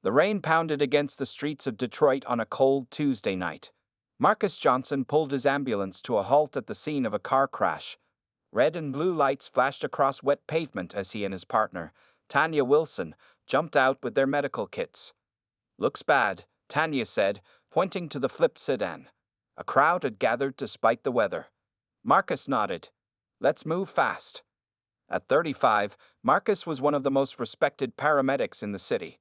The rain pounded against the streets of Detroit on a cold Tuesday night. Marcus Johnson pulled his ambulance to a halt at the scene of a car crash. Red and blue lights flashed across wet pavement as he and his partner, Tanya Wilson, jumped out with their medical kits. "Looks bad," Tanya said, pointing to the flipped sedan. A crowd had gathered despite the weather. Marcus nodded. "Let's move fast." At 35, Marcus was one of the most respected paramedics in the city.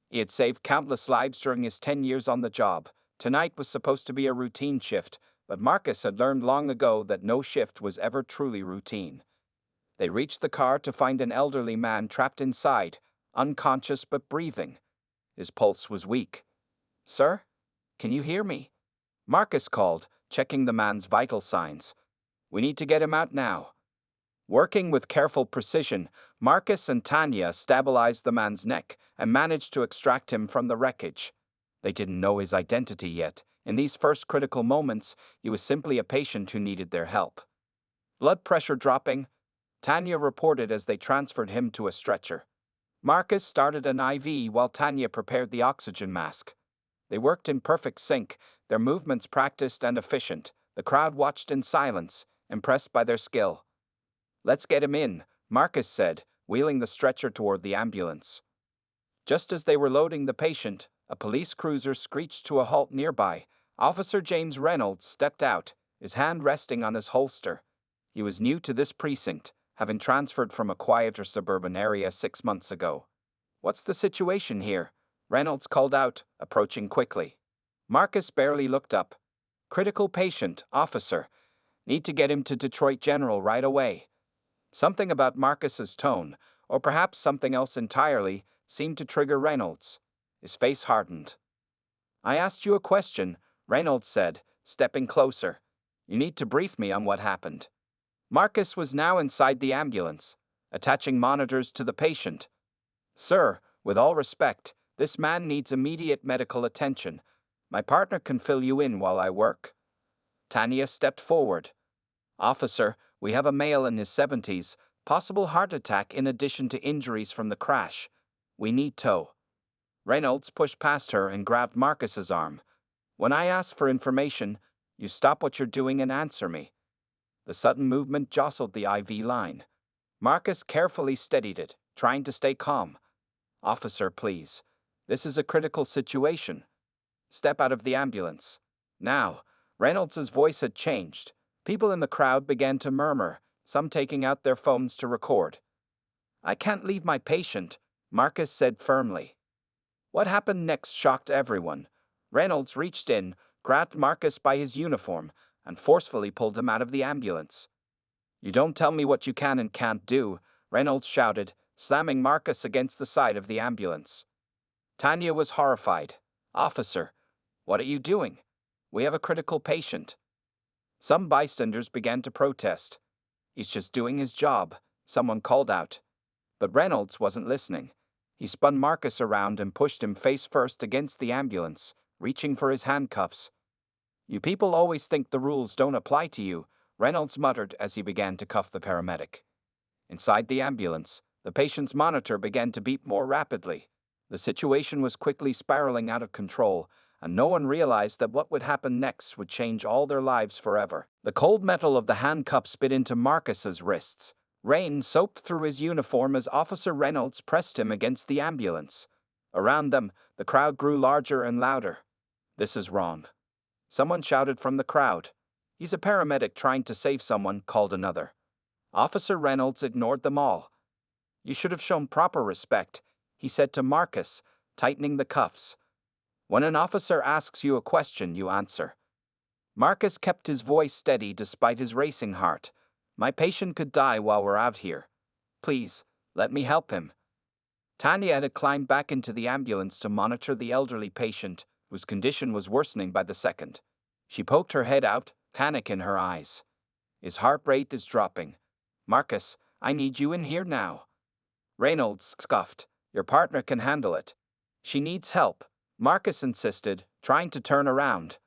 He had saved countless lives during his 10 years on the job. Tonight was supposed to be a routine shift, but Marcus had learned long ago that no shift was ever truly routine. They reached the car to find an elderly man trapped inside, unconscious but breathing. His pulse was weak. "Sir? Can you hear me?" Marcus called, checking the man's vital signs. "We need to get him out now." Working with careful precision, Marcus and Tanya stabilized the man's neck and managed to extract him from the wreckage. They didn't know his identity yet. In these first critical moments, he was simply a patient who needed their help. Blood pressure dropping, Tanya reported as they transferred him to a stretcher. Marcus started an IV while Tanya prepared the oxygen mask. They worked in perfect sync, their movements practiced and efficient. The crowd watched in silence, impressed by their skill. "Let's get him in," Marcus said, wheeling the stretcher toward the ambulance. Just as they were loading the patient, a police cruiser screeched to a halt nearby. Officer James Reynolds stepped out, his hand resting on his holster. He was new to this precinct, having transferred from a quieter suburban area 6 months ago. "What's the situation here?" Reynolds called out, approaching quickly. Marcus barely looked up. "Critical patient, officer. Need to get him to Detroit General right away." Something about Marcus's tone, or perhaps something else entirely, seemed to trigger Reynolds. His face hardened. "I asked you a question," Reynolds said, stepping closer. "You need to brief me on what happened." Marcus was now inside the ambulance, attaching monitors to the patient. "Sir, with all respect, this man needs immediate medical attention. My partner can fill you in while I work." Tanya stepped forward. "Officer, we have a male in his 70s, possible heart attack in addition to injuries from the crash. We need tow." Reynolds pushed past her and grabbed Marcus's arm. "When I ask for information, you stop what you're doing and answer me." The sudden movement jostled the IV line. Marcus carefully steadied it, trying to stay calm. "Officer, please. This is a critical situation. Step out of the ambulance." Now, Reynolds' voice had changed. People in the crowd began to murmur, some taking out their phones to record. "I can't leave my patient," Marcus said firmly. What happened next shocked everyone. Reynolds reached in, grabbed Marcus by his uniform, and forcefully pulled him out of the ambulance. "You don't tell me what you can and can't do," Reynolds shouted, slamming Marcus against the side of the ambulance. Tanya was horrified. "Officer, what are you doing? We have a critical patient." Some bystanders began to protest. "He's just doing his job," someone called out. But Reynolds wasn't listening. He spun Marcus around and pushed him face first against the ambulance, reaching for his handcuffs. "You people always think the rules don't apply to you," Reynolds muttered as he began to cuff the paramedic. Inside the ambulance, the patient's monitor began to beat more rapidly. The situation was quickly spiraling out of control, and no one realized that what would happen next would change all their lives forever. The cold metal of the handcuffs bit into Marcus's wrists. Rain soaked through his uniform as Officer Reynolds pressed him against the ambulance. Around them, the crowd grew larger and louder. "This is wrong." Someone shouted from the crowd. "He's a paramedic trying to save someone," called another. Officer Reynolds ignored them all. "You should have shown proper respect," he said to Marcus, tightening the cuffs. "When an officer asks you a question, you answer." Marcus kept his voice steady despite his racing heart. "My patient could die while we're out here. Please, let me help him." Tanya had climbed back into the ambulance to monitor the elderly patient, whose condition was worsening by the second. She poked her head out, panic in her eyes. "His heart rate is dropping. Marcus, I need you in here now." Reynolds scoffed. "Your partner can handle it." "She needs help," Marcus insisted, trying to turn around.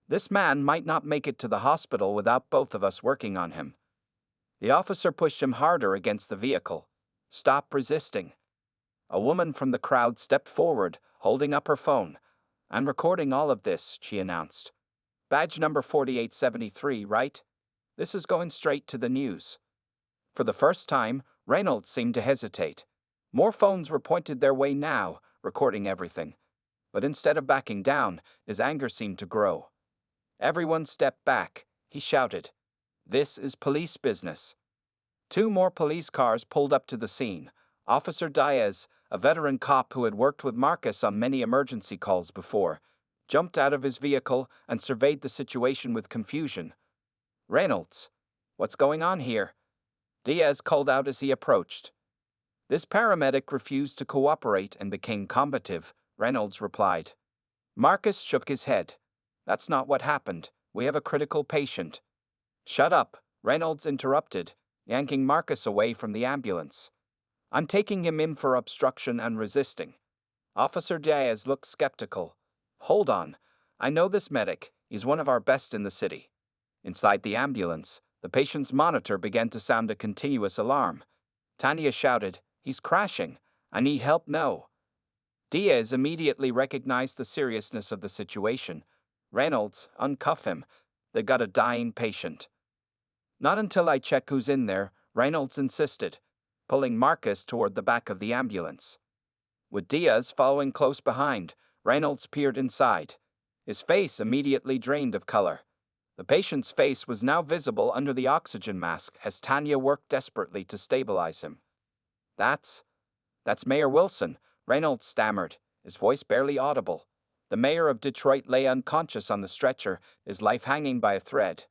"This man might not make it to the hospital without both of us working on him." The officer pushed him harder against the vehicle. "Stop resisting." A woman from the crowd stepped forward, holding up her phone. "I'm recording all of this," she announced. "Badge number 4873, right? This is going straight to the news." For the first time, Reynolds seemed to hesitate. More phones were pointed their way now, recording everything. But instead of backing down, his anger seemed to grow. "Everyone step back," he shouted. "This is police business." Two more police cars pulled up to the scene. Officer Diaz, a veteran cop who had worked with Marcus on many emergency calls before, jumped out of his vehicle and surveyed the situation with confusion. "Reynolds, what's going on here?" Diaz called out as he approached. "This paramedic refused to cooperate and became combative," Reynolds replied. Marcus shook his head. "That's not what happened. We have a critical patient." "Shut up," Reynolds interrupted, yanking Marcus away from the ambulance. "I'm taking him in for obstruction and resisting." Officer Diaz looked skeptical. "Hold on. I know this medic. He's one of our best in the city." Inside the ambulance, the patient's monitor began to sound a continuous alarm. Tanya shouted, "He's crashing. I need help now." Diaz immediately recognized the seriousness of the situation. "Reynolds, uncuff him. They got a dying patient." "Not until I check who's in there," Reynolds insisted, pulling Marcus toward the back of the ambulance. With Diaz following close behind, Reynolds peered inside. His face immediately drained of color. The patient's face was now visible under the oxygen mask as Tanya worked desperately to stabilize him. That's Mayor Wilson," Reynolds stammered, his voice barely audible. The mayor of Detroit lay unconscious on the stretcher, his life hanging by a thread.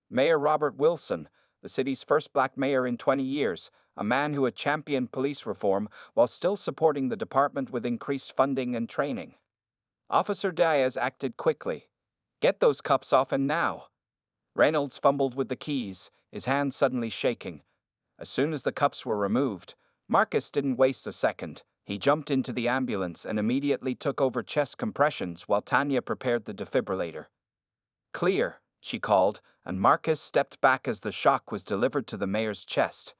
Mayor Robert Wilson, the city's first black mayor in 20 years, a man who had championed police reform while still supporting the department with increased funding and training. Officer Diaz acted quickly. "Get those cuffs off him now." Reynolds fumbled with the keys, his hands suddenly shaking. As soon as the cuffs were removed, Marcus didn't waste a second. He jumped into the ambulance and immediately took over chest compressions while Tanya prepared the defibrillator. "Clear," she called, and Marcus stepped back as the shock was delivered to the mayor's chest.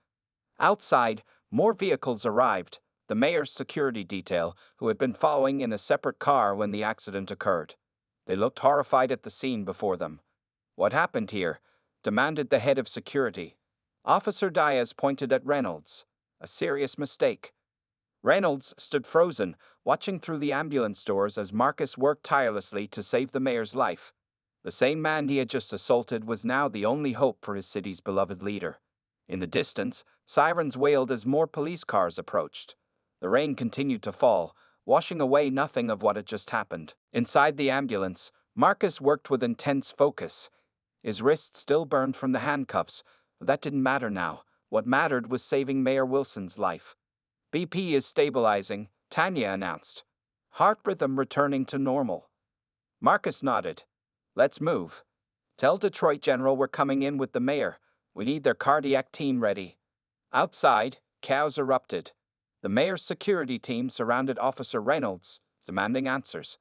Outside, more vehicles arrived, the mayor's security detail, who had been following in a separate car when the accident occurred. They looked horrified at the scene before them. "What happened here?" demanded the head of security. Officer Diaz pointed at Reynolds. "A serious mistake." Reynolds stood frozen, watching through the ambulance doors as Marcus worked tirelessly to save the mayor's life. The same man he had just assaulted was now the only hope for his city's beloved leader. In the distance, sirens wailed as more police cars approached. The rain continued to fall, washing away nothing of what had just happened. Inside the ambulance, Marcus worked with intense focus. His wrists still burned from the handcuffs, but that didn't matter now. What mattered was saving Mayor Wilson's life. "BP is stabilizing," Tanya announced. "Heart rhythm returning to normal." Marcus nodded. "Let's move. Tell Detroit General we're coming in with the mayor. We need their cardiac team ready." Outside, chaos erupted. The mayor's security team surrounded Officer Reynolds, demanding answers.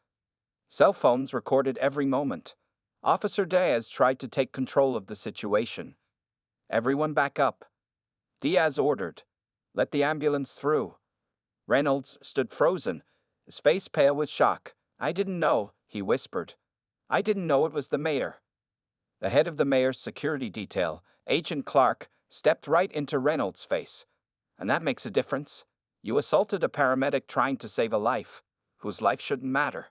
Cell phones recorded every moment. Officer Diaz tried to take control of the situation. "Everyone back up," Diaz ordered. "Let the ambulance through." Reynolds stood frozen, his face pale with shock. "I didn't know," he whispered. "I didn't know it was the mayor." The head of the mayor's security detail, Agent Clark, stepped right into Reynolds' face. "And that makes a difference. You assaulted a paramedic trying to save a life, whose life shouldn't matter."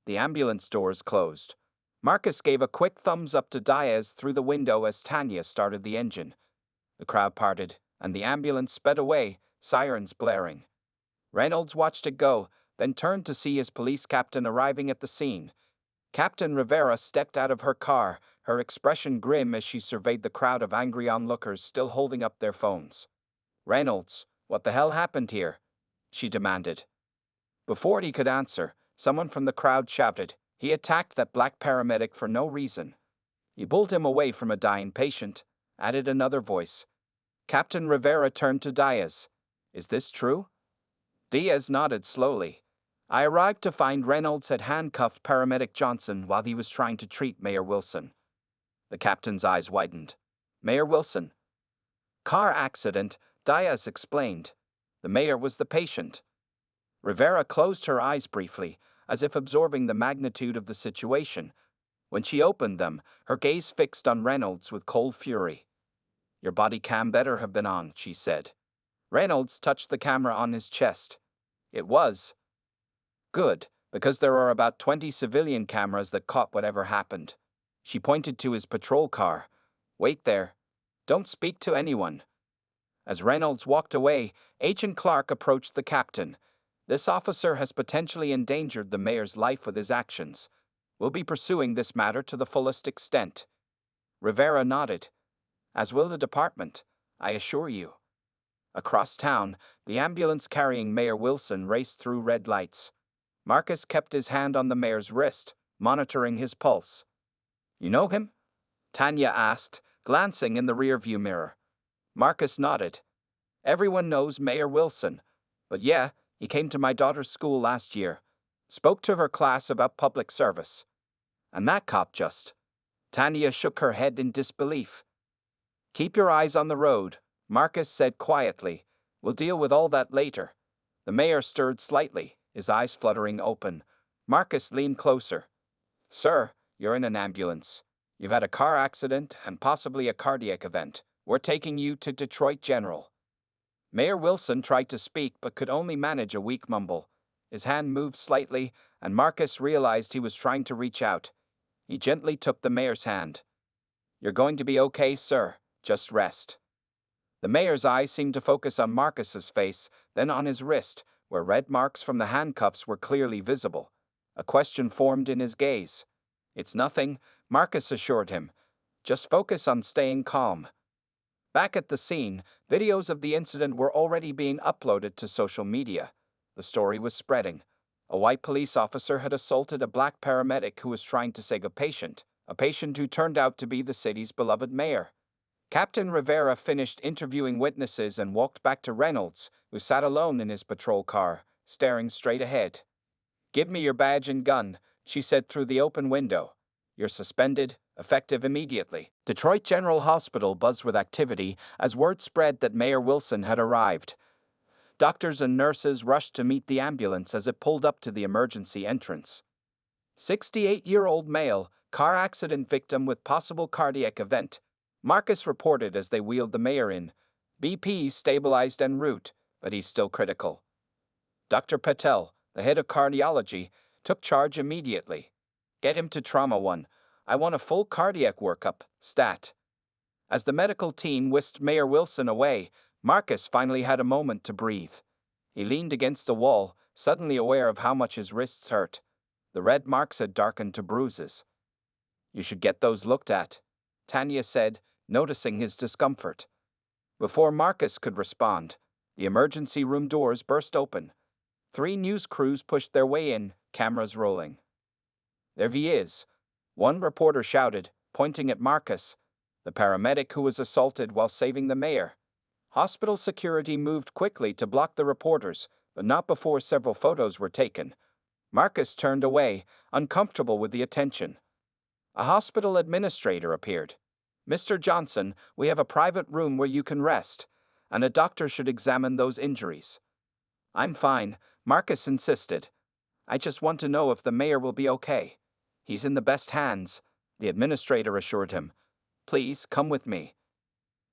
The ambulance doors closed. Marcus gave a quick thumbs up to Diaz through the window as Tanya started the engine. The crowd parted, and the ambulance sped away, sirens blaring. Reynolds watched it go, then turned to see his police captain arriving at the scene. Captain Rivera stepped out of her car, her expression grim as she surveyed the crowd of angry onlookers still holding up their phones. "Reynolds, what the hell happened here?" she demanded. Before he could answer, someone from the crowd shouted, "He attacked that black paramedic for no reason." "He pulled him away from a dying patient," added another voice. Captain Rivera turned to Diaz. "Is this true?" Diaz nodded slowly. "I arrived to find Reynolds had handcuffed Paramedic Johnson while he was trying to treat Mayor Wilson." The captain's eyes widened. "Mayor Wilson?" "Car accident," Diaz explained. "The mayor was the patient." Rivera closed her eyes briefly, as if absorbing the magnitude of the situation. When she opened them, her gaze fixed on Reynolds with cold fury. "Your body cam better have been on," she said. Reynolds touched the camera on his chest. "It was." "Good, because there are about 20 civilian cameras that caught whatever happened." She pointed to his patrol car. "Wait there. Don't speak to anyone." As Reynolds walked away, Agent Clark approached the captain. "This officer has potentially endangered the mayor's life with his actions. We'll be pursuing this matter to the fullest extent." Rivera nodded. "As will the department, I assure you." Across town, the ambulance carrying Mayor Wilson raced through red lights. Marcus kept his hand on the mayor's wrist, monitoring his pulse. "You know him?" Tanya asked, glancing in the rearview mirror. Marcus nodded. "Everyone knows Mayor Wilson. But yeah, he came to my daughter's school last year. Spoke to her class about public service. And that cop just..." Tanya shook her head in disbelief. "Keep your eyes on the road," Marcus said quietly. "We'll deal with all that later." The mayor stirred slightly, his eyes fluttering open. Marcus leaned closer. "Sir, you're in an ambulance. You've had a car accident and possibly a cardiac event. We're taking you to Detroit General." Mayor Wilson tried to speak but could only manage a weak mumble. His hand moved slightly, and Marcus realized he was trying to reach out. He gently took the mayor's hand. "You're going to be okay, sir. Just rest." The mayor's eyes seemed to focus on Marcus's face, then on his wrist, where red marks from the handcuffs were clearly visible. A question formed in his gaze. "It's nothing," Marcus assured him. "Just focus on staying calm." Back at the scene, videos of the incident were already being uploaded to social media. The story was spreading. A white police officer had assaulted a black paramedic who was trying to save a patient who turned out to be the city's beloved mayor. Captain Rivera finished interviewing witnesses and walked back to Reynolds, who sat alone in his patrol car, staring straight ahead. "Give me your badge and gun," she said through the open window. "You're suspended, effective immediately." Detroit General Hospital buzzed with activity as word spread that Mayor Wilson had arrived. Doctors and nurses rushed to meet the ambulance as it pulled up to the emergency entrance. 68-year-old male, car accident victim with possible cardiac event, Marcus reported as they wheeled the mayor in. BP stabilized en route, but he's still critical. Dr. Patel, the head of cardiology, took charge immediately. "Get him to Trauma 1. I want a full cardiac workup, stat." As the medical team whisked Mayor Wilson away, Marcus finally had a moment to breathe. He leaned against the wall, suddenly aware of how much his wrists hurt. The red marks had darkened to bruises. "You should get those looked at," Tanya said, noticing his discomfort. Before Marcus could respond, the emergency room doors burst open. 3 news crews pushed their way in, cameras rolling. "There he is," one reporter shouted, pointing at Marcus, the paramedic who was assaulted while saving the mayor. Hospital security moved quickly to block the reporters, but not before several photos were taken. Marcus turned away, uncomfortable with the attention. A hospital administrator appeared. "Mr. Johnson, we have a private room where you can rest, and a doctor should examine those injuries." "I'm fine," Marcus insisted. "I just want to know if the mayor will be okay." "He's in the best hands," the administrator assured him. "Please, come with me."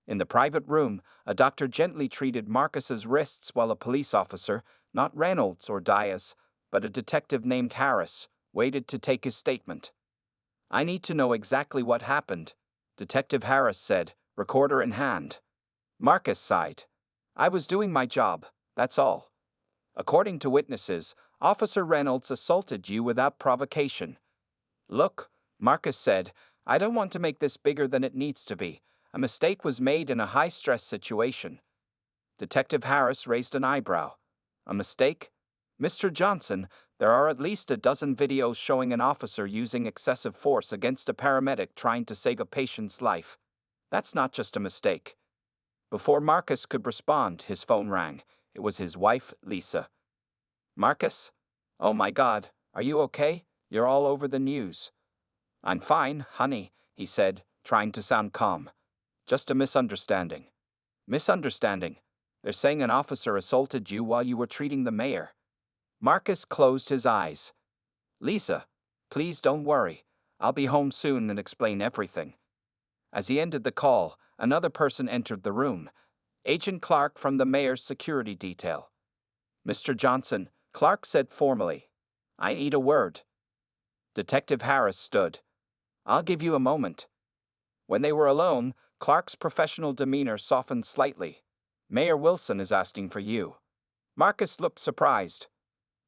In the private room, a doctor gently treated Marcus's wrists while a police officer, not Reynolds or Diaz, but a detective named Harris, waited to take his statement. "I need to know exactly what happened," Detective Harris said, recorder in hand. Marcus sighed. "I was doing my job, that's all. According to witnesses, Officer Reynolds assaulted you without provocation." "Look," Marcus said, "I don't want to make this bigger than it needs to be. A mistake was made in a high-stress situation." Detective Harris raised an eyebrow. "A mistake? Mr. Johnson, there are at least a dozen videos showing an officer using excessive force against a paramedic trying to save a patient's life. That's not just a mistake." Before Marcus could respond, his phone rang. It was his wife, Lisa. "Marcus? Oh my God, are you okay? You're all over the news." "I'm fine, honey," he said, trying to sound calm. "Just a misunderstanding." "Misunderstanding? They're saying an officer assaulted you while you were treating the mayor." Marcus closed his eyes. Lisa, please don't worry. I'll be home soon and explain everything. As he ended the call, another person entered the room. Agent Clark from the mayor's security detail. Mr. Johnson, Clark said formally. I need a word. Detective Harris stood. I'll give you a moment. When they were alone, Clark's professional demeanor softened slightly. Mayor Wilson is asking for you. Marcus looked surprised.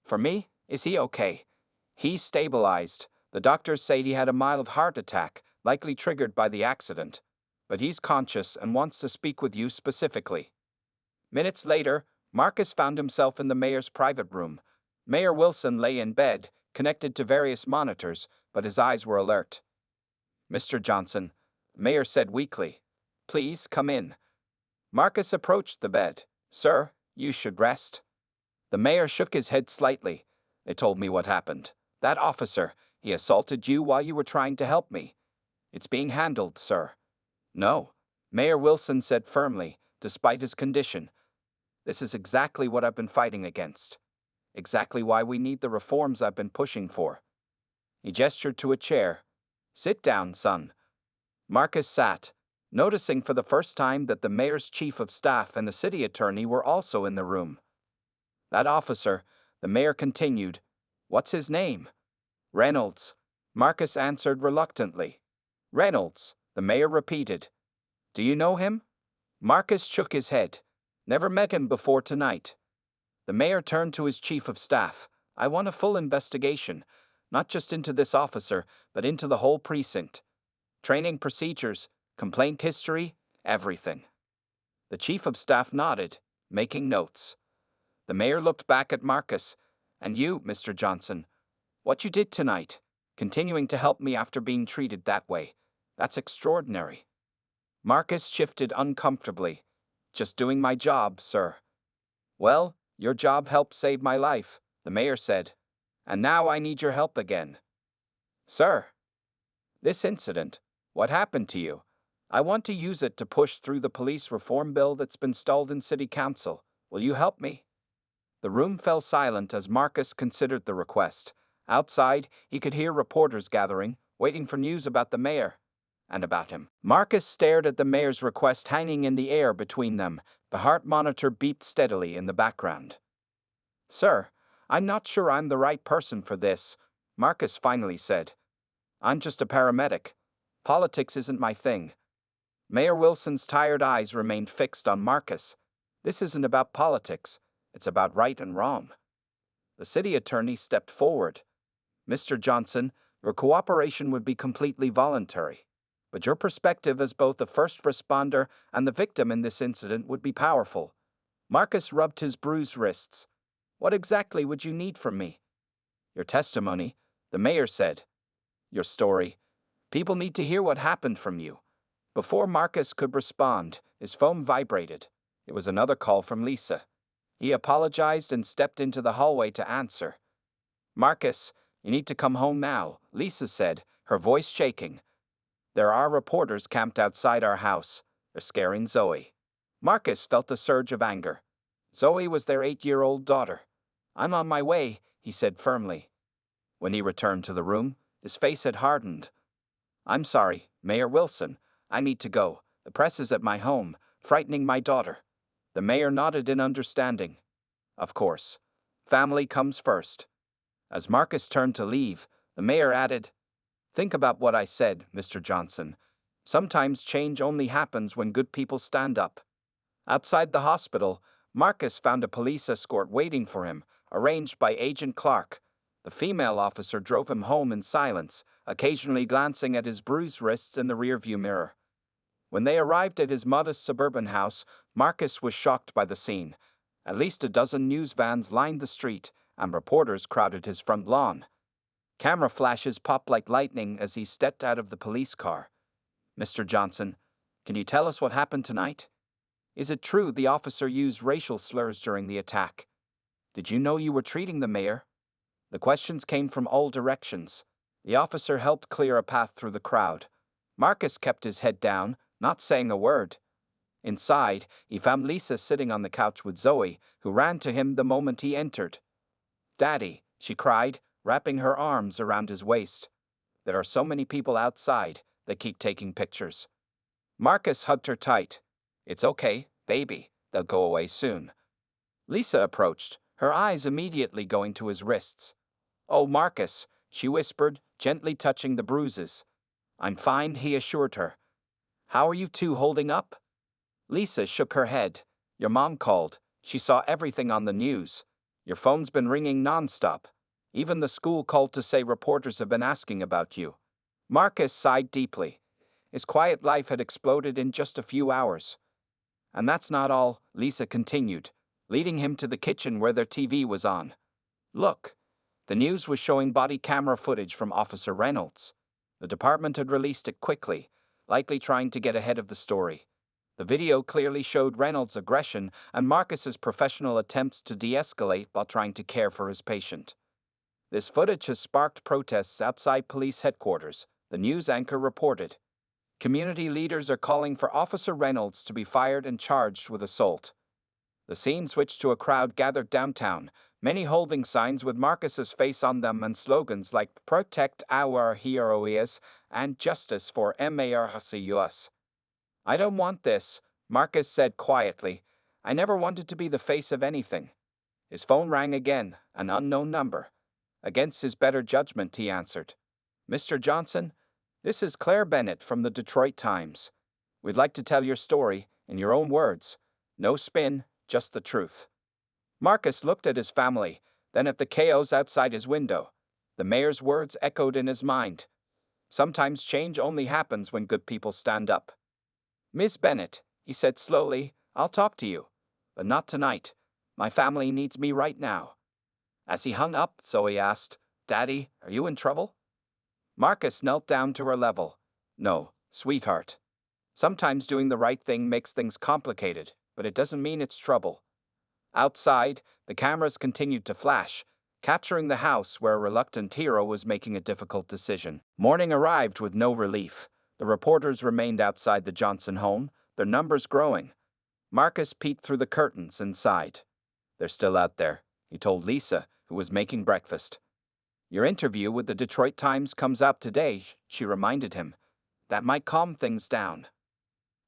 For me? Is he okay? He's stabilized. The doctors say he had a mild heart attack, likely triggered by the accident. But he's conscious and wants to speak with you specifically. Minutes later, Marcus found himself in the mayor's private room. Mayor Wilson lay in bed, connected to various monitors, but his eyes were alert. Mr. Johnson, the mayor said weakly. Please come in. Marcus approached the bed. Sir, you should rest. The mayor shook his head slightly. They told me what happened. That officer, he assaulted you while you were trying to help me. It's being handled, sir. No, Mayor Wilson said firmly, despite his condition. This is exactly what I've been fighting against. Exactly why we need the reforms I've been pushing for. He gestured to a chair. Sit down, son. Marcus sat, noticing for the first time that the mayor's chief of staff and the city attorney were also in the room. That officer, the mayor continued. What's his name? Reynolds. Marcus answered reluctantly. Reynolds, the mayor repeated. Do you know him? Marcus shook his head. Never met him before tonight. The mayor turned to his chief of staff. I want a full investigation, not just into this officer, but into the whole precinct. Training procedures, complaint history, everything. The chief of staff nodded, making notes. The mayor looked back at Marcus. And you, Mr. Johnson, what you did tonight, continuing to help me after being treated that way, that's extraordinary. Marcus shifted uncomfortably. Just doing my job, sir. Well, your job helped save my life, the mayor said. And now I need your help again. Sir, this incident, what happened to you? I want to use it to push through the police reform bill that's been stalled in city council. Will you help me? The room fell silent as Marcus considered the request. Outside, he could hear reporters gathering, waiting for news about the mayor. And about him. Marcus stared at the mayor's request hanging in the air between them. The heart monitor beeped steadily in the background. Sir, I'm not sure I'm the right person for this, Marcus finally said. I'm just a paramedic. Politics isn't my thing. Mayor Wilson's tired eyes remained fixed on Marcus. This isn't about politics. It's about right and wrong. The city attorney stepped forward. Mr. Johnson, your cooperation would be completely voluntary. But your perspective as both the first responder and the victim in this incident would be powerful. Marcus rubbed his bruised wrists. What exactly would you need from me? Your testimony, the mayor said. Your story. People need to hear what happened from you. Before Marcus could respond, his phone vibrated. It was another call from Lisa. He apologized and stepped into the hallway to answer. Marcus, you need to come home now, Lisa said, her voice shaking. There are reporters camped outside our house. They're scaring Zoe. Marcus felt a surge of anger. Zoe was their 8-year-old daughter. I'm on my way, he said firmly. When he returned to the room, his face had hardened. I'm sorry, Mayor Wilson. I need to go. The press is at my home, frightening my daughter. The mayor nodded in understanding. Of course. Family comes first. As Marcus turned to leave, the mayor added, Think about what I said, Mr. Johnson. Sometimes change only happens when good people stand up. Outside the hospital, Marcus found a police escort waiting for him, arranged by Agent Clark. The female officer drove him home in silence, occasionally glancing at his bruised wrists in the rearview mirror. When they arrived at his modest suburban house, Marcus was shocked by the scene. At least a dozen news vans lined the street, and reporters crowded his front lawn. Camera flashes popped like lightning as he stepped out of the police car. Mr. Johnson, can you tell us what happened tonight? Is it true the officer used racial slurs during the attack? Did you know you were treating the mayor? The questions came from all directions. The officer helped clear a path through the crowd. Marcus kept his head down, not saying a word. Inside, he found Lisa sitting on the couch with Zoe, who ran to him the moment he entered. "Daddy," she cried, wrapping her arms around his waist. "There are so many people outside that keep taking pictures." Marcus hugged her tight. "It's okay, baby. They'll go away soon." Lisa approached, her eyes immediately going to his wrists. "Oh, Marcus," she whispered, gently touching the bruises. "I'm fine," he assured her. "How are you two holding up?" Lisa shook her head. "Your mom called. She saw everything on the news. Your phone's been ringing nonstop. Even the school called to say reporters have been asking about you." Marcus sighed deeply. His quiet life had exploded in just a few hours. "And that's not all," Lisa continued, leading him to the kitchen where their TV was on. "Look." The news was showing body camera footage from Officer Reynolds. The department had released it quickly, likely trying to get ahead of the story. The video clearly showed Reynolds' aggression and Marcus's professional attempts to de-escalate while trying to care for his patient. "This footage has sparked protests outside police headquarters," the news anchor reported. "Community leaders are calling for Officer Reynolds to be fired and charged with assault." The scene switched to a crowd gathered downtown, many holding signs with Marcus's face on them and slogans like "Protect our heroes" and "Justice for Marcus." "I don't want this," Marcus said quietly. "I never wanted to be the face of anything." His phone rang again, an unknown number. Against his better judgment, he answered. "Mr. Johnson, this is Claire Bennett from the Detroit Times. We'd like to tell your story, in your own words. No spin, just the truth." Marcus looked at his family, then at the chaos outside his window. The mayor's words echoed in his mind. Sometimes change only happens when good people stand up. "Miss Bennett," he said slowly, "I'll talk to you. But not tonight. My family needs me right now." As he hung up, Zoe asked, "Daddy, are you in trouble?" Marcus knelt down to her level. "No, sweetheart. Sometimes doing the right thing makes things complicated, but it doesn't mean it's trouble." Outside, the cameras continued to flash, capturing the house where a reluctant hero was making a difficult decision. Morning arrived with no relief. The reporters remained outside the Johnson home, their numbers growing. Marcus peeked through the curtains and sighed. "They're still out there," he told Lisa, who was making breakfast. "Your interview with the Detroit Times comes out today," she reminded him. "That might calm things down."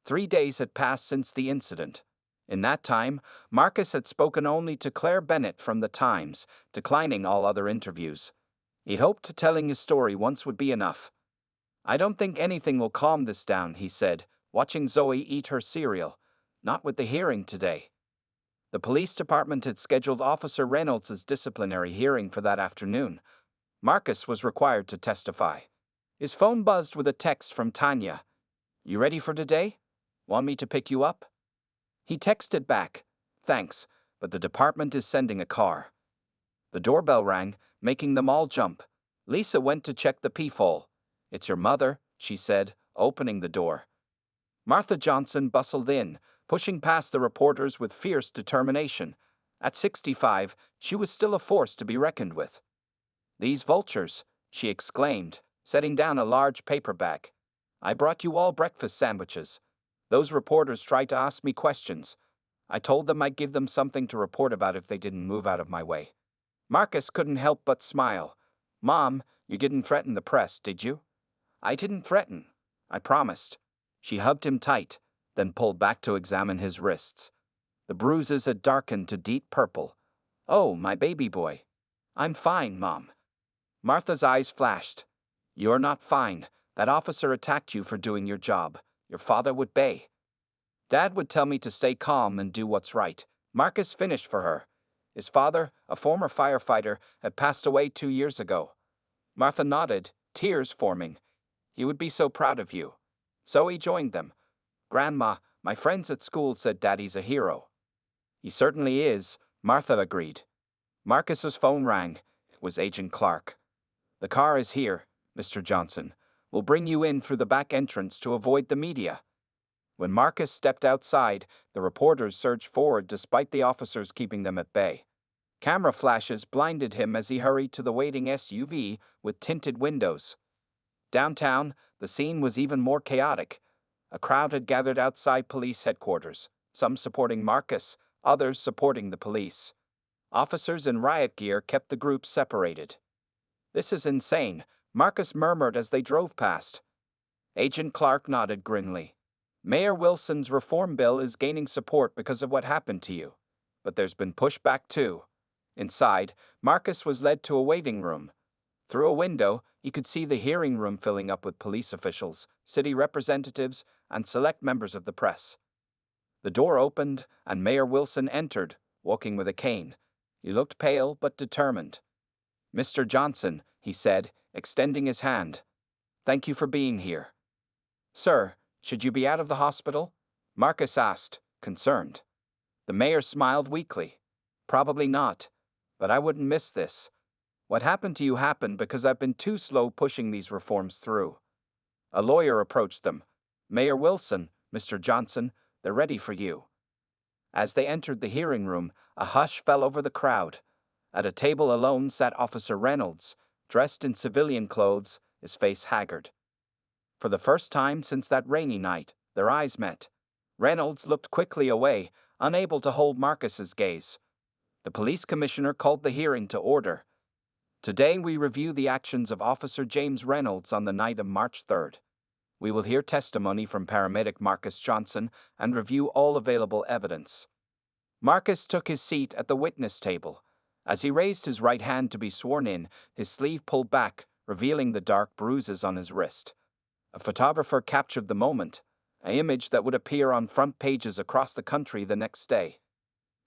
3 days had passed since the incident. In that time, Marcus had spoken only to Claire Bennett from the Times, declining all other interviews. He hoped telling his story once would be enough. "I don't think anything will calm this down," he said, watching Zoe eat her cereal. "Not with the hearing today." The police department had scheduled Officer Reynolds' disciplinary hearing for that afternoon. Marcus was required to testify. His phone buzzed with a text from Tanya. "You ready for today? Want me to pick you up?" He texted back, "Thanks, but the department is sending a car." The doorbell rang, making them all jump. Lisa went to check the peephole. "It's your mother," she said, opening the door. Martha Johnson bustled in, pushing past the reporters with fierce determination. At 65, she was still a force to be reckoned with. "These vultures," she exclaimed, setting down a large paper bag. "I brought you all breakfast sandwiches. Those reporters tried to ask me questions. I told them I'd give them something to report about if they didn't move out of my way." Marcus couldn't help but smile. "Mom, you didn't threaten the press, did you?" "I didn't threaten. I promised." She hugged him tight, then pulled back to examine his wrists. The bruises had darkened to deep purple. "Oh, my baby boy." "I'm fine, Mom." Martha's eyes flashed. "You're not fine. That officer attacked you for doing your job. Your father would bay." "Dad would tell me to stay calm and do what's right." Marcus finished for her. His father, a former firefighter, had passed away 2 years ago. Martha nodded, tears forming. "He would be so proud of you." Zoe joined them. "Grandma, my friends at school said Daddy's a hero." "He certainly is," Martha agreed. Marcus's phone rang. It was Agent Clark. "The car is here, Mr. Johnson. We'll bring you in through the back entrance to avoid the media." When Marcus stepped outside, the reporters surged forward despite the officers keeping them at bay. Camera flashes blinded him as he hurried to the waiting SUV with tinted windows. Downtown, the scene was even more chaotic. A crowd had gathered outside police headquarters, some supporting Marcus, others supporting the police. Officers in riot gear kept the groups separated. "This is insane," Marcus murmured as they drove past. Agent Clark nodded grimly. "Mayor Wilson's reform bill is gaining support because of what happened to you. But there's been pushback too." Inside, Marcus was led to a waiting room. Through a window, he could see the hearing room filling up with police officials, city representatives, and select members of the press. The door opened, and Mayor Wilson entered, walking with a cane. He looked pale but determined. "Mr. Johnson," he said, extending his hand. "Thank you for being here." "Sir, should you be out of the hospital?" Marcus asked, concerned. The mayor smiled weakly. "Probably not, but I wouldn't miss this. What happened to you happened because I've been too slow pushing these reforms through." A lawyer approached them. "Mayor Wilson, Mr. Johnson, they're ready for you." As they entered the hearing room, a hush fell over the crowd. At a table alone sat Officer Reynolds, dressed in civilian clothes, his face haggard. For the first time since that rainy night, their eyes met. Reynolds looked quickly away, unable to hold Marcus's gaze. The police commissioner called the hearing to order. "Today we review the actions of Officer James Reynolds on the night of March 3rd. We will hear testimony from Paramedic Marcus Johnson and review all available evidence." Marcus took his seat at the witness table. As he raised his right hand to be sworn in, his sleeve pulled back, revealing the dark bruises on his wrist. A photographer captured the moment, an image that would appear on front pages across the country the next day.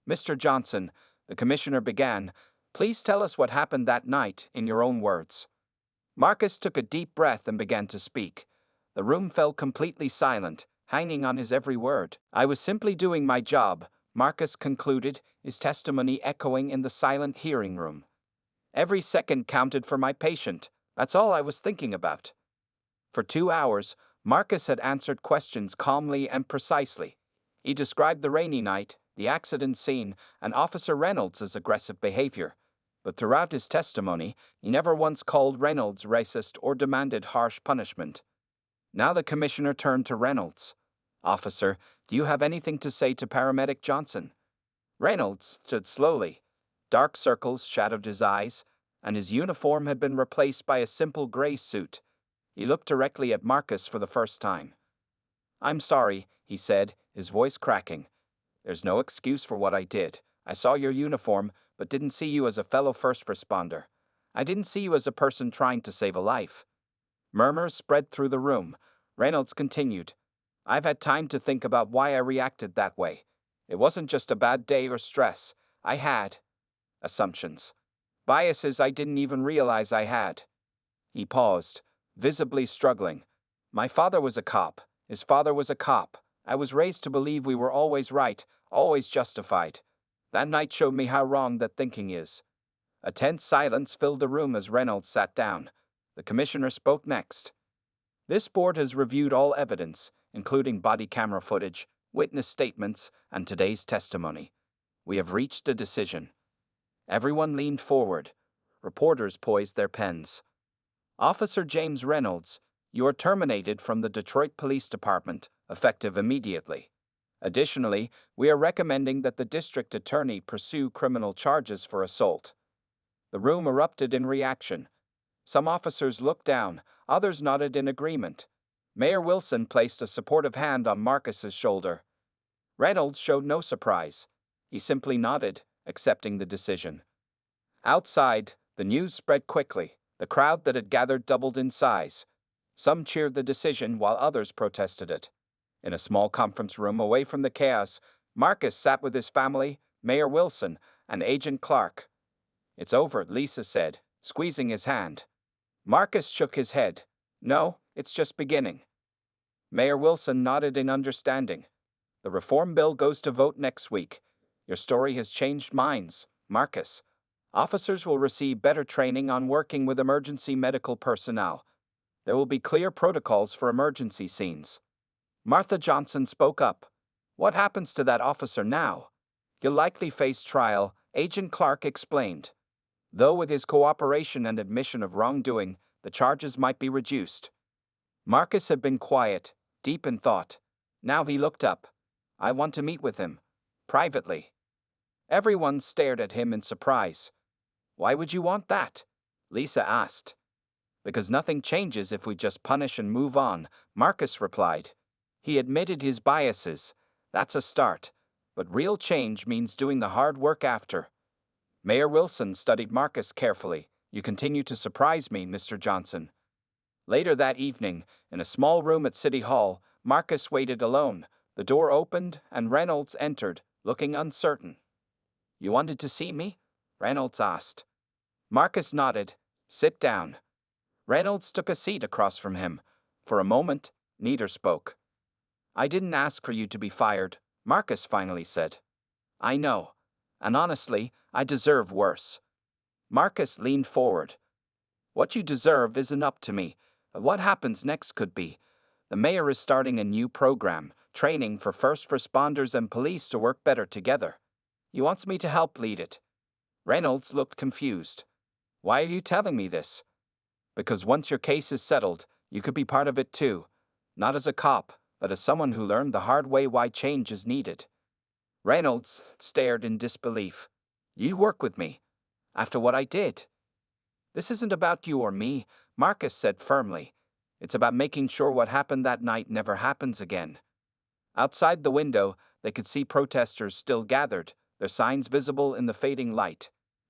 "Mr. Johnson," the commissioner began, "please tell us what happened that night in your own words." Marcus took a deep breath and began to speak. The room fell completely silent, hanging on his every word. "I was simply doing my job," Marcus concluded, his testimony echoing in the silent hearing room. "Every second counted for my patient. That's all I was thinking about." For 2 hours, Marcus had answered questions calmly and precisely. He described the rainy night, the accident scene, and Officer Reynolds' aggressive behavior. But throughout his testimony, he never once called Reynolds racist or demanded harsh punishment. Now the commissioner turned to Reynolds. "Officer, do you have anything to say to Paramedic Johnson?" Reynolds stood slowly. Dark circles shadowed his eyes, and his uniform had been replaced by a simple gray suit. He looked directly at Marcus for the first time. "I'm sorry," he said, his voice cracking. "There's no excuse for what I did. I saw your uniform, but didn't see you as a fellow first responder. I didn't see you as a person trying to save a life." Murmurs spread through the room. Reynolds continued, "I've had time to think about why I reacted that way. It wasn't just a bad day or stress. I had assumptions. Biases I didn't even realize I had." He paused, visibly struggling. "My father was a cop. His father was a cop. I was raised to believe we were always right, always justified. That night showed me how wrong that thinking is." A tense silence filled the room as Reynolds sat down. The commissioner spoke next. "This board has reviewed all evidence, including body camera footage, witness statements, and today's testimony. We have reached a decision." Everyone leaned forward. Reporters poised their pens. "Officer James Reynolds, you are terminated from the Detroit Police Department, effective immediately. Additionally, we are recommending that the district attorney pursue criminal charges for assault." The room erupted in reaction. Some officers looked down, others nodded in agreement. Mayor Wilson placed a supportive hand on Marcus's shoulder. Reynolds showed no surprise. He simply nodded, accepting the decision. Outside, the news spread quickly. The crowd that had gathered doubled in size. Some cheered the decision while others protested it. In a small conference room away from the chaos, Marcus sat with his family, Mayor Wilson, and Agent Clark. "It's over," Lisa said, squeezing his hand. Marcus shook his head. "No, it's just beginning." Mayor Wilson nodded in understanding. "The reform bill goes to vote next week. Your story has changed minds, Marcus. Officers will receive better training on working with emergency medical personnel. There will be clear protocols for emergency scenes." Martha Johnson spoke up. "What happens to that officer now?" "He'll likely face trial," Agent Clark explained. "Though with his cooperation and admission of wrongdoing, the charges might be reduced." Marcus had been quiet, deep in thought. Now he looked up. "I want to meet with him. Privately." Everyone stared at him in surprise. Why would you want that? Lisa asked. Because nothing changes if we just punish and move on, Marcus replied. He admitted his biases. That's a start. But real change means doing the hard work after. Mayor Wilson studied Marcus carefully. You continue to surprise me, Mr. Johnson. Later that evening, in a small room at City Hall, Marcus waited alone. The door opened, and Reynolds entered, looking uncertain. You wanted to see me? Reynolds asked. Marcus nodded. Sit down. Reynolds took a seat across from him. For a moment, neither spoke. I didn't ask for you to be fired, Marcus finally said. I know. And honestly, I deserve worse. Marcus leaned forward. What you deserve isn't up to me. What happens next could be. The mayor is starting a new program, training for first responders and police to work better together. He wants me to help lead it. Reynolds looked confused. Why are you telling me this? Because once your case is settled, you could be part of it too. Not as a cop, but as someone who learned the hard way why change is needed. Reynolds stared in disbelief. You work with me. After what I did. This isn't about you or me, Marcus said firmly. It's about making sure what happened that night never happens again. Outside the window, they could see protesters still gathered, their signs visible in the fading light.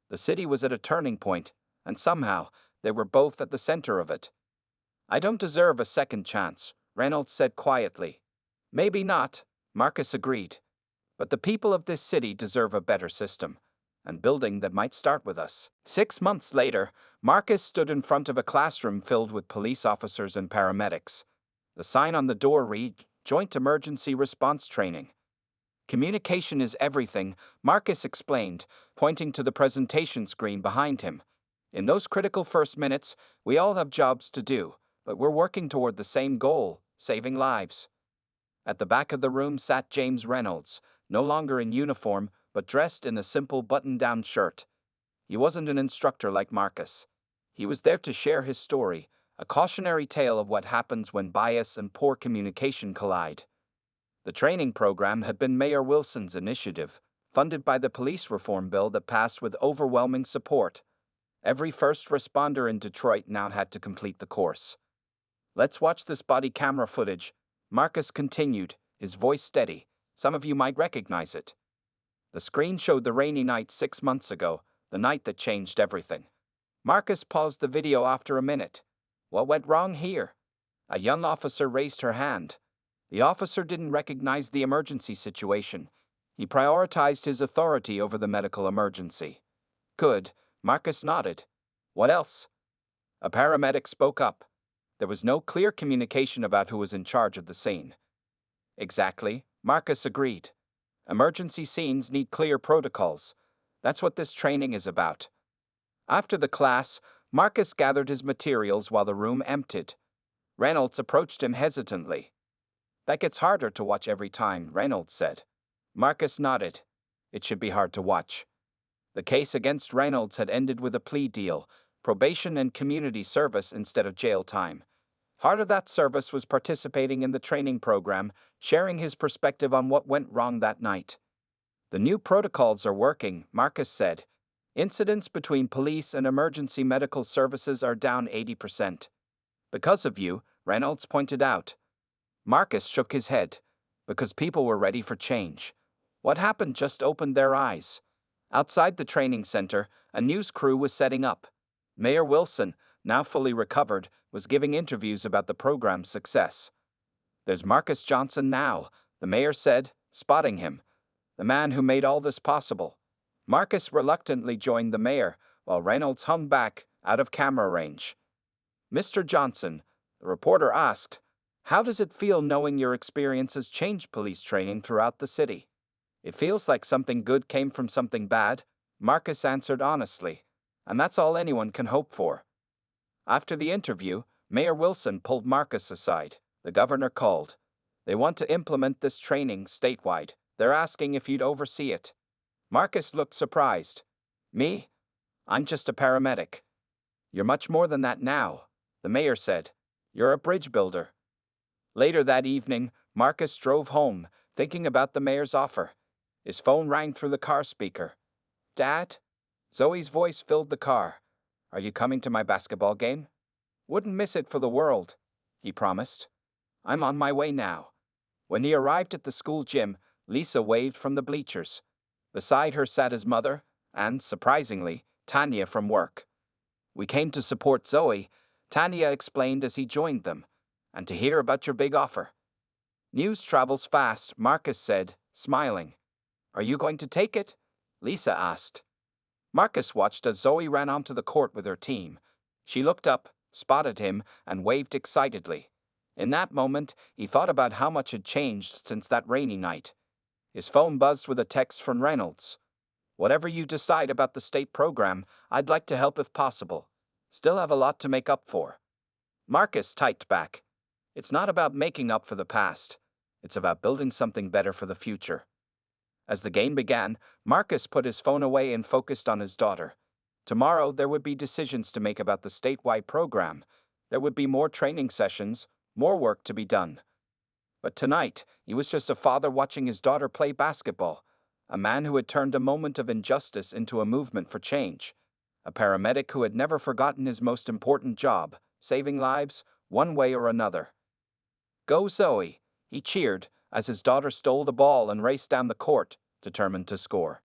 The city was at a turning point, and somehow, they were both at the center of it. I don't deserve a second chance, Reynolds said quietly. Maybe not, Marcus agreed. But the people of this city deserve a better system, and building that might start with us. 6 months later, Marcus stood in front of a classroom filled with police officers and paramedics. The sign on the door read, Joint Emergency Response Training. Communication is everything, Marcus explained, pointing to the presentation screen behind him. In those critical first minutes, we all have jobs to do, but we're working toward the same goal, saving lives. At the back of the room sat James Reynolds, no longer in uniform, but dressed in a simple button-down shirt. He wasn't an instructor like Marcus. He was there to share his story, a cautionary tale of what happens when bias and poor communication collide. The training program had been Mayor Wilson's initiative, funded by the police reform bill that passed with overwhelming support. Every first responder in Detroit now had to complete the course. Let's watch this body camera footage, Marcus continued, his voice steady. Some of you might recognize it. The screen showed the rainy night 6 months ago, the night that changed everything. Marcus paused the video after a minute. What went wrong here? A young officer raised her hand. The officer didn't recognize the emergency situation. He prioritized his authority over the medical emergency. Good, Marcus nodded. What else? A paramedic spoke up. There was no clear communication about who was in charge of the scene. Exactly, Marcus agreed. Emergency scenes need clear protocols. That's what this training is about. After the class, Marcus gathered his materials while the room emptied. Reynolds approached him hesitantly. That gets harder to watch every time, Reynolds said. Marcus nodded. It should be hard to watch. The case against Reynolds had ended with a plea deal, probation and community service instead of jail time. Part of that service was participating in the training program, sharing his perspective on what went wrong that night. The new protocols are working, Marcus said. Incidents between police and emergency medical services are down 80%. Because of you, Reynolds pointed out. Marcus shook his head. Because people were ready for change. What happened just opened their eyes. Outside the training center, a news crew was setting up. Mayor Wilson, now fully recovered, was giving interviews about the program's success. There's Marcus Johnson now, the mayor said, spotting him. The man who made all this possible. Marcus reluctantly joined the mayor, while Reynolds hung back, out of camera range. Mr. Johnson, the reporter asked, how does it feel knowing your experience has changed police training throughout the city? It feels like something good came from something bad, Marcus answered honestly, and that's all anyone can hope for. After the interview, Mayor Wilson pulled Marcus aside. The governor called. They want to implement this training statewide. They're asking if you'd oversee it. Marcus looked surprised. Me? I'm just a paramedic. You're much more than that now, the mayor said. You're a bridge builder. Later that evening, Marcus drove home, thinking about the mayor's offer. His phone rang through the car speaker. "Dad?" Zoe's voice filled the car. "Are you coming to my basketball game?" "Wouldn't miss it for the world," he promised. "I'm on my way now." When he arrived at the school gym, Lisa waved from the bleachers. Beside her sat his mother, and, surprisingly, Tanya from work. "We came to support Zoe," Tanya explained as he joined them, "and to hear about your big offer." "News travels fast," Marcus said, smiling. "Are you going to take it?" Lisa asked. Marcus watched as Zoe ran onto the court with her team. She looked up, spotted him, and waved excitedly. In that moment, he thought about how much had changed since that rainy night. His phone buzzed with a text from Reynolds. "Whatever you decide about the state program, I'd like to help if possible. Still have a lot to make up for." Marcus typed back. "It's not about making up for the past. It's about building something better for the future." As the game began, Marcus put his phone away and focused on his daughter. Tomorrow, there would be decisions to make about the statewide program. There would be more training sessions, more work to be done. But tonight, he was just a father watching his daughter play basketball, a man who had turned a moment of injustice into a movement for change, a paramedic who had never forgotten his most important job, saving lives, one way or another. "Go Zoe!" he cheered as his daughter stole the ball and raced down the court, determined to score.